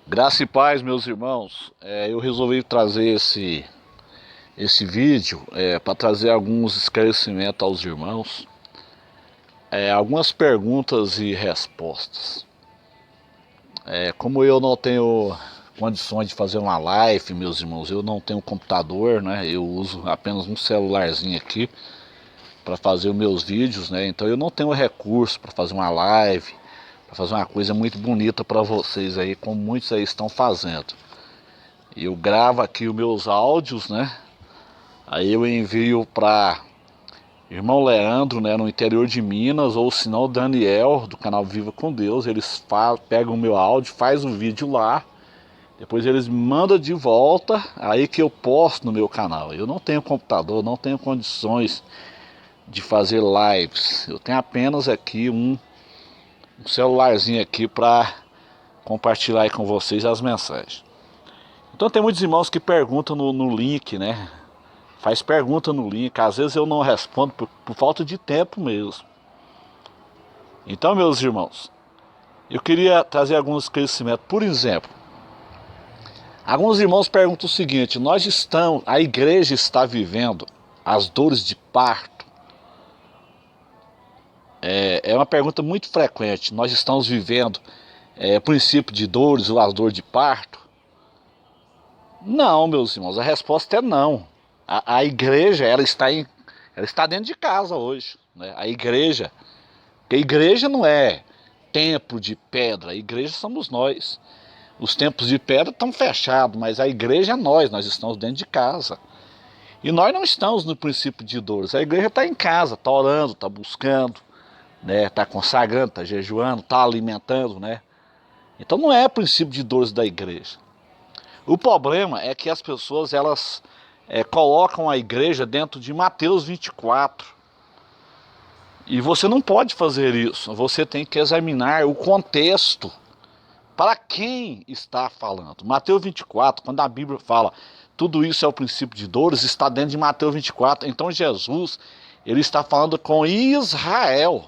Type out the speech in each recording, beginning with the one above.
Graça e paz, meus irmãos. Eu resolvi trazer esse vídeo para trazer alguns esclarecimentos aos irmãos, algumas perguntas e respostas. Como eu não tenho condições de fazer uma live, meus irmãos, eu não tenho computador, né? Eu uso apenas um celularzinho aqui para fazer os meus vídeos, né? Então eu não tenho recurso para fazer uma live, para fazer uma coisa muito bonita para vocês aí, como muitos aí estão fazendo. Eu gravo aqui os meus áudios, né? Aí eu envio para irmão Leandro, né, no interior de Minas, ou se não o Daniel, do canal Viva com Deus. Eles pegam o meu áudio, faz um vídeo lá, depois eles me mandam de volta, aí que eu posto no meu canal. Eu não tenho computador, não tenho condições de fazer lives. Eu tenho apenas aqui um celularzinho aqui para compartilhar aí com vocês as mensagens. Então tem muitos irmãos que perguntam no link, né? Faz pergunta no link, às vezes eu não respondo por falta de tempo mesmo. Então, meus irmãos, eu queria trazer alguns esclarecimentos. Por exemplo, alguns irmãos perguntam o seguinte: a igreja está vivendo as dores de parto? É uma pergunta muito frequente. Nós estamos vivendo o princípio de dores ou as dores de parto? Não, meus irmãos, a resposta é não. A igreja, ela está dentro de casa hoje, né? Porque a igreja não é templo de pedra, a igreja somos nós. Os templos de pedra estão fechados, mas a igreja é nós estamos dentro de casa. E nós não estamos no princípio de dores, a igreja está em casa, está orando, está buscando, né? Está consagrando, está jejuando, está alimentando, né? Então não é princípio de dores da igreja. O problema é que as pessoas elas colocam a igreja dentro de Mateus 24. E você não pode fazer isso. Você tem que examinar o contexto. Para quem está falando? Mateus 24, quando a Bíblia fala tudo isso é o princípio de dores, está dentro de Mateus 24. Então Jesus, ele está falando com Israel.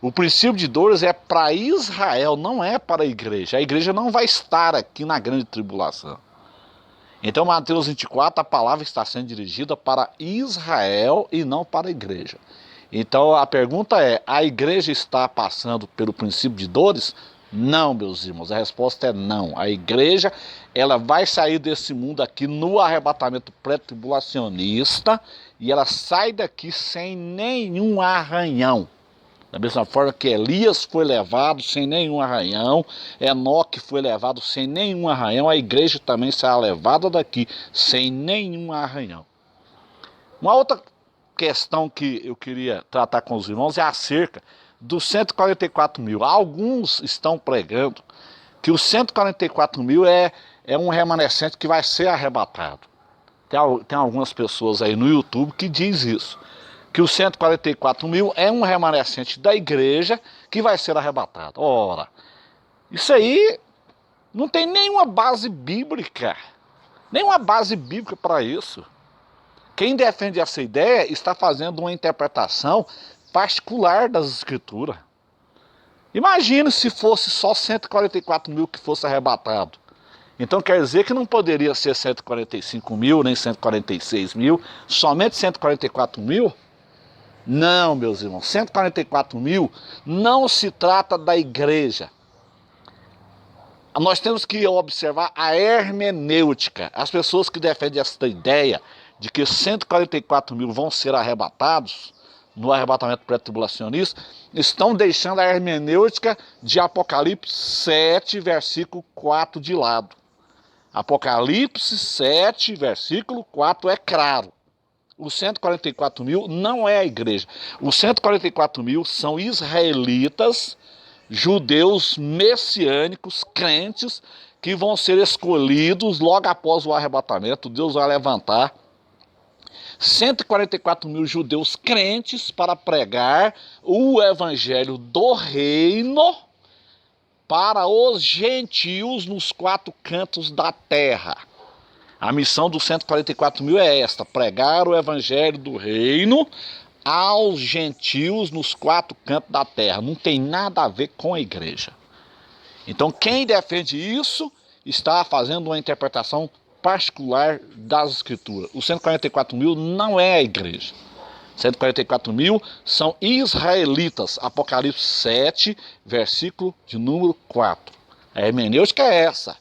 O princípio de dores é para Israel, não é para a igreja. A igreja não vai estar aqui na grande tribulação. Então Mateus 24, a palavra está sendo dirigida para Israel e não para a igreja. Então a pergunta é: a igreja está passando pelo princípio de dores? Não, meus irmãos, a resposta é não. A igreja, ela vai sair desse mundo aqui no arrebatamento pré-tribulacionista e ela sai daqui sem nenhum arranhão. Da mesma forma que Elias foi levado sem nenhum arranhão, Enoque foi levado sem nenhum arranhão, a igreja também será levada daqui sem nenhum arranhão. Uma outra questão que eu queria tratar com os irmãos é acerca dos 144 mil. Alguns estão pregando que os 144 mil é um remanescente que vai ser arrebatado. Tem algumas pessoas aí no YouTube que diz isso, que os 144 mil é um remanescente da igreja que vai ser arrebatado. Ora, isso aí não tem nenhuma base bíblica para isso. Quem defende essa ideia está fazendo uma interpretação particular das escrituras. Imagine se fosse só 144 mil que fosse arrebatado. Então quer dizer que não poderia ser 145 mil, nem 146 mil, somente 144 mil? Não, meus irmãos, 144 mil não se trata da igreja. Nós temos que observar a hermenêutica. As pessoas que defendem essa ideia de que 144 mil vão ser arrebatados no arrebatamento pré-tribulacionista estão deixando a hermenêutica de Apocalipse 7, versículo 4 de lado. Apocalipse 7, versículo 4 é claro. Os 144 mil não é a igreja. Os 144 mil são israelitas, judeus messiânicos, crentes, que vão ser escolhidos logo após o arrebatamento. Deus vai levantar 144 mil judeus crentes para pregar o evangelho do reino para os gentios nos 4 cantos da terra. A missão dos 144 mil é esta: pregar o evangelho do reino aos gentios nos 4 cantos da terra. Não tem nada a ver com a igreja. Então quem defende isso está fazendo uma interpretação particular das escrituras. Os 144 mil não é a igreja. 144 mil são israelitas. Apocalipse 7, versículo de número 4. A hermenêutica é essa.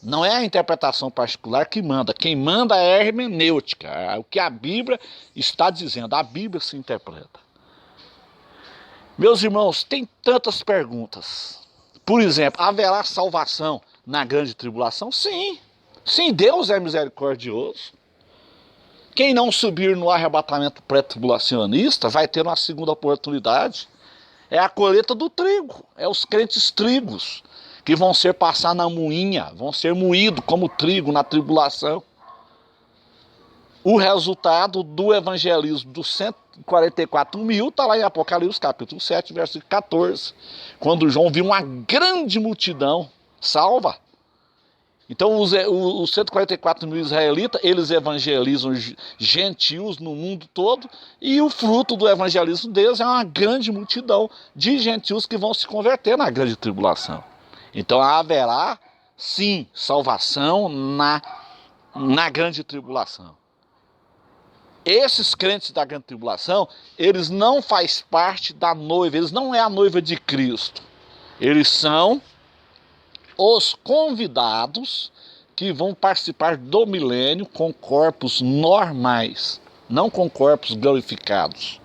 Não é a interpretação particular que manda. Quem manda é a hermenêutica. É o que a Bíblia está dizendo. A Bíblia se interpreta. Meus irmãos, tem tantas perguntas. Por exemplo, haverá salvação na grande tribulação? Sim. Sim, Deus é misericordioso. Quem não subir no arrebatamento pré-tribulacionista vai ter uma segunda oportunidade. É a colheita do trigo. É os crentes trigos que vão ser passar na moinha, vão ser moídos como trigo na tribulação. O resultado do evangelismo dos 144 mil está lá em Apocalipse capítulo 7, versículo 14. Quando João viu uma grande multidão salva. Então os 144 mil israelitas, eles evangelizam gentios no mundo todo, e o fruto do evangelismo deles é uma grande multidão de gentios que vão se converter na grande tribulação. Então haverá, sim, salvação na grande tribulação. Esses crentes da grande tribulação, eles não fazem parte da noiva, eles não é a noiva de Cristo. Eles são os convidados que vão participar do milênio com corpos normais, não com corpos glorificados.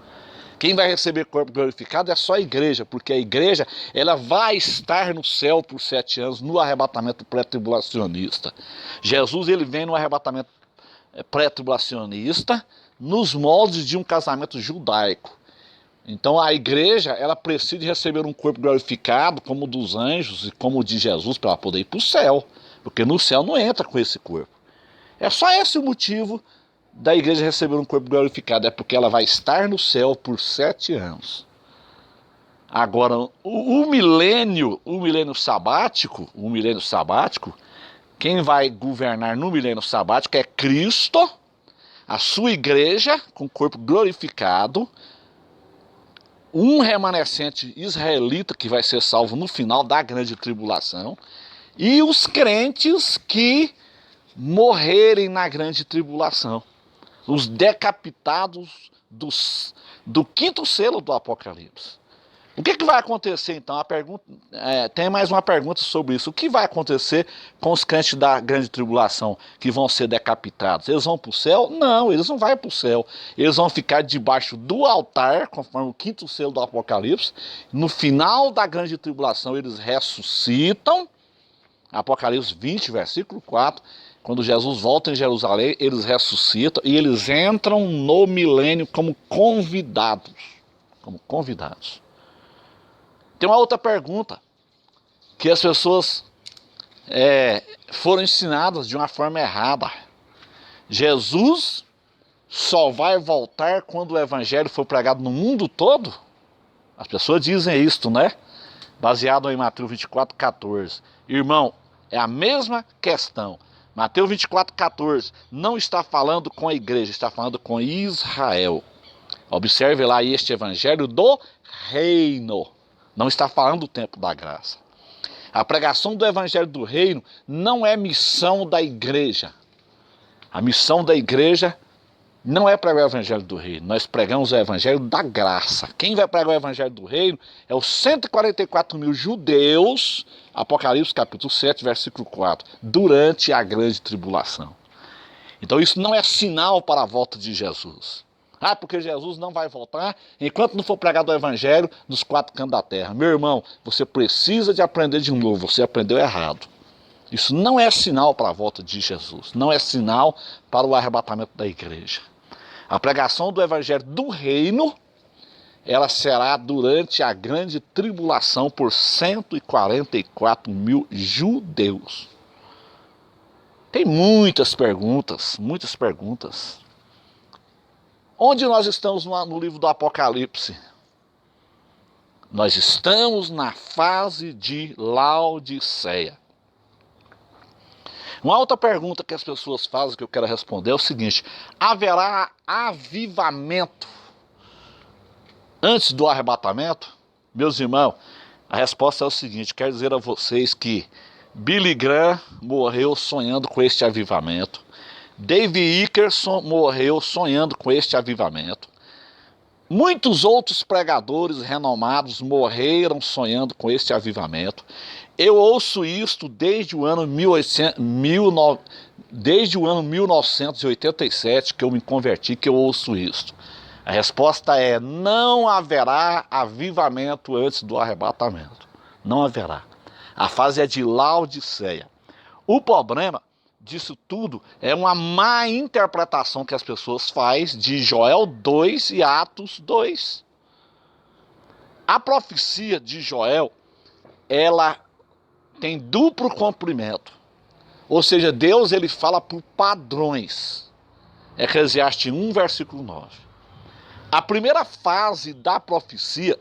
Quem vai receber corpo glorificado é só a igreja, porque a igreja ela vai estar no céu por 7 anos, no arrebatamento pré-tribulacionista. Jesus ele vem no arrebatamento pré-tribulacionista, nos moldes de um casamento judaico. Então a igreja ela precisa receber um corpo glorificado, como o dos anjos e como o de Jesus, para ela poder ir para o céu. Porque no céu não entra com esse corpo. É só esse o motivo da igreja receber um corpo glorificado. É porque ela vai estar no céu por 7 anos. Agora, o milênio sabático, quem vai governar no milênio sabático é Cristo, a sua igreja com corpo glorificado, um remanescente israelita que vai ser salvo no final da grande tribulação, e os crentes que morrerem na grande tribulação, os decapitados do quinto selo do Apocalipse. O que vai acontecer então? Tem mais uma pergunta sobre isso. O que vai acontecer com os crentes da grande tribulação que vão ser decapitados? Eles vão para o céu? Não, eles não vão para o céu. Eles vão ficar debaixo do altar, conforme o quinto selo do Apocalipse. No final da grande tribulação eles ressuscitam. Apocalipse 20, versículo 4. Quando Jesus volta em Jerusalém, eles ressuscitam e eles entram no milênio como convidados. Como convidados. Tem uma outra pergunta, que as pessoas foram ensinadas de uma forma errada. Jesus só vai voltar quando o evangelho for pregado no mundo todo? As pessoas dizem isso, né? Baseado em Mateus 24, 14. Irmão, é a mesma questão. Mateus 24, 14 não está falando com a igreja, está falando com Israel. Observe lá este evangelho do reino. Não está falando do tempo da graça. A pregação do evangelho do reino não é missão da igreja. A missão da igreja não é pregar o evangelho do reino. Nós pregamos o evangelho da graça. Quem vai pregar o evangelho do reino é os 144 mil judeus, Apocalipse capítulo 7, versículo 4, durante a grande tribulação. Então isso não é sinal para a volta de Jesus. Porque Jesus não vai voltar enquanto não for pregado o evangelho nos 4 cantos da terra. Meu irmão, você precisa de aprender de novo, você aprendeu errado. Isso não é sinal para a volta de Jesus, não é sinal para o arrebatamento da igreja. A pregação do evangelho do reino, ela será durante a grande tribulação por 144 mil judeus. Tem muitas perguntas, muitas perguntas. Onde nós estamos no livro do Apocalipse? Nós estamos na fase de Laodiceia. Uma outra pergunta que as pessoas fazem, que eu quero responder, é o seguinte: haverá avivamento antes do arrebatamento? Meus irmãos, A resposta é o seguinte: quero dizer a vocês que Billy Graham morreu sonhando com este avivamento. Dave Ickerson morreu sonhando com este avivamento. Muitos outros pregadores renomados morreram sonhando com este avivamento. Eu ouço isto desde o ano 1987, que eu me converti, que eu ouço isto. A resposta é: não haverá avivamento antes do arrebatamento. Não haverá. A fase é de Laodiceia. O problema disso tudo é uma má interpretação que as pessoas fazem de Joel 2 e Atos 2. A profecia de Joel, ela tem duplo cumprimento. Ou seja, Deus ele fala por padrões. Eclesiastes 1, versículo 9. A primeira fase da profecia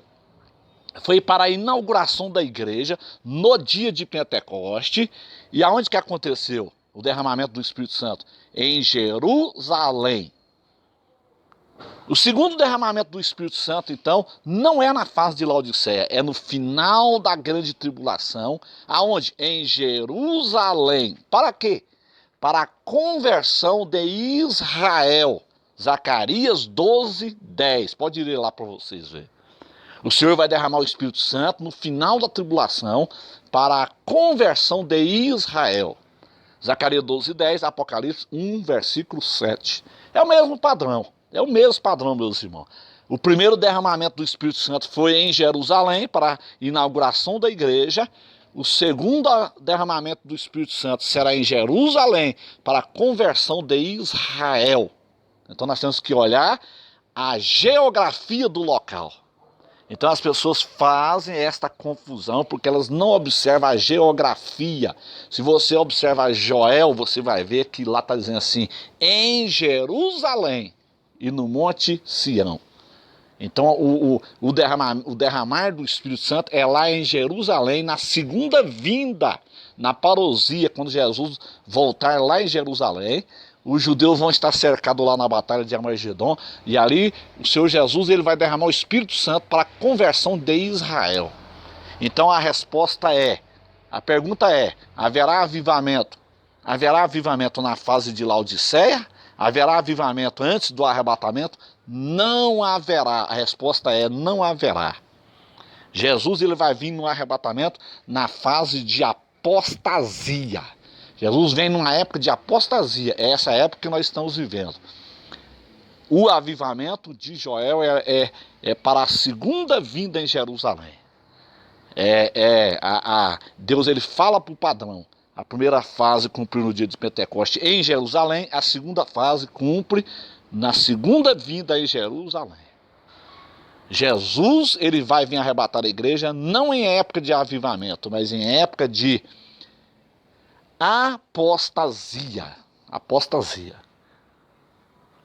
foi para a inauguração da igreja no dia de Pentecoste. E aonde que aconteceu o derramamento do Espírito Santo? Em Jerusalém. O segundo derramamento do Espírito Santo, então, não é na fase de Laodiceia, é no final da grande tribulação. Aonde? Em Jerusalém. Para quê? Para a conversão de Israel. Zacarias 12, 10. Pode ir lá para vocês verem. O Senhor vai derramar o Espírito Santo no final da tribulação para a conversão de Israel. Zacarias 12, 10, Apocalipse 1, versículo 7. É o mesmo padrão. É o mesmo padrão, meus irmãos. O primeiro derramamento do Espírito Santo foi em Jerusalém para a inauguração da igreja. O segundo derramamento do Espírito Santo será em Jerusalém para a conversão de Israel. Então nós temos que olhar a geografia do local. Então as pessoas fazem esta confusão porque elas não observam a geografia. Se você observar Joel, você vai ver que lá está dizendo assim: em Jerusalém e no Monte Sião. Então o derramar do Espírito Santo é lá em Jerusalém, na segunda vinda, na parousia, quando Jesus voltar lá em Jerusalém. Os judeus vão estar cercados lá na batalha de Armagedon, e ali o Senhor Jesus ele vai derramar o Espírito Santo para a conversão de Israel. Então a resposta é, a pergunta é: haverá avivamento? Haverá avivamento na fase de Laodiceia? Haverá avivamento antes do arrebatamento? Não haverá. A resposta é: não haverá. Jesus ele vai vir no arrebatamento na fase de apostasia. Jesus vem numa época de apostasia. É essa época que nós estamos vivendo. O avivamento de Joel é para a segunda vinda em Jerusalém. Deus ele fala para o padrão. A primeira fase cumpriu no dia de Pentecoste em Jerusalém. A segunda fase cumpre na segunda vinda em Jerusalém. Jesus ele vai vir arrebatar a igreja não em época de avivamento, mas em época de apostasia. Apostasia.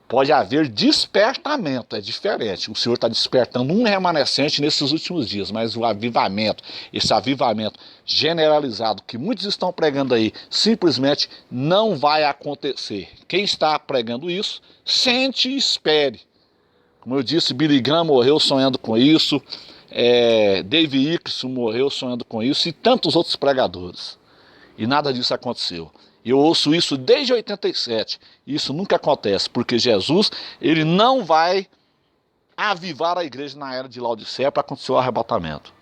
Pode haver despertamento, é diferente. O Senhor está despertando um remanescente nesses últimos dias, mas o avivamento, esse avivamento generalizado que muitos estão pregando aí, simplesmente não vai acontecer. Quem está pregando isso, sente e espere. Como eu disse, Billy Graham morreu sonhando com isso, Dave Ickerson morreu sonhando com isso e tantos outros pregadores. E nada disso aconteceu. Eu ouço isso desde 87. E isso nunca acontece, porque Jesus ele não vai avivar a igreja na era de Laodiceia para acontecer o arrebatamento.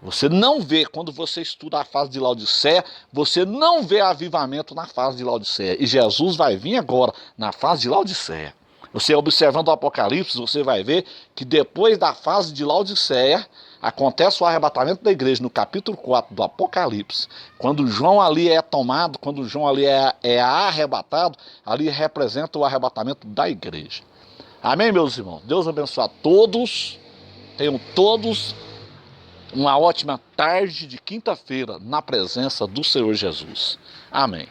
Você não vê, quando você estuda a fase de Laodiceia, você não vê avivamento na fase de Laodiceia. E Jesus vai vir agora na fase de Laodiceia. Você observando o Apocalipse, você vai ver que depois da fase de Laodiceia, acontece o arrebatamento da igreja no capítulo 4 do Apocalipse. Quando João ali é tomado, quando João ali é arrebatado, ali representa o arrebatamento da igreja. Amém, meus irmãos? Deus abençoe a todos. Tenham todos uma ótima tarde de quinta-feira na presença do Senhor Jesus. Amém.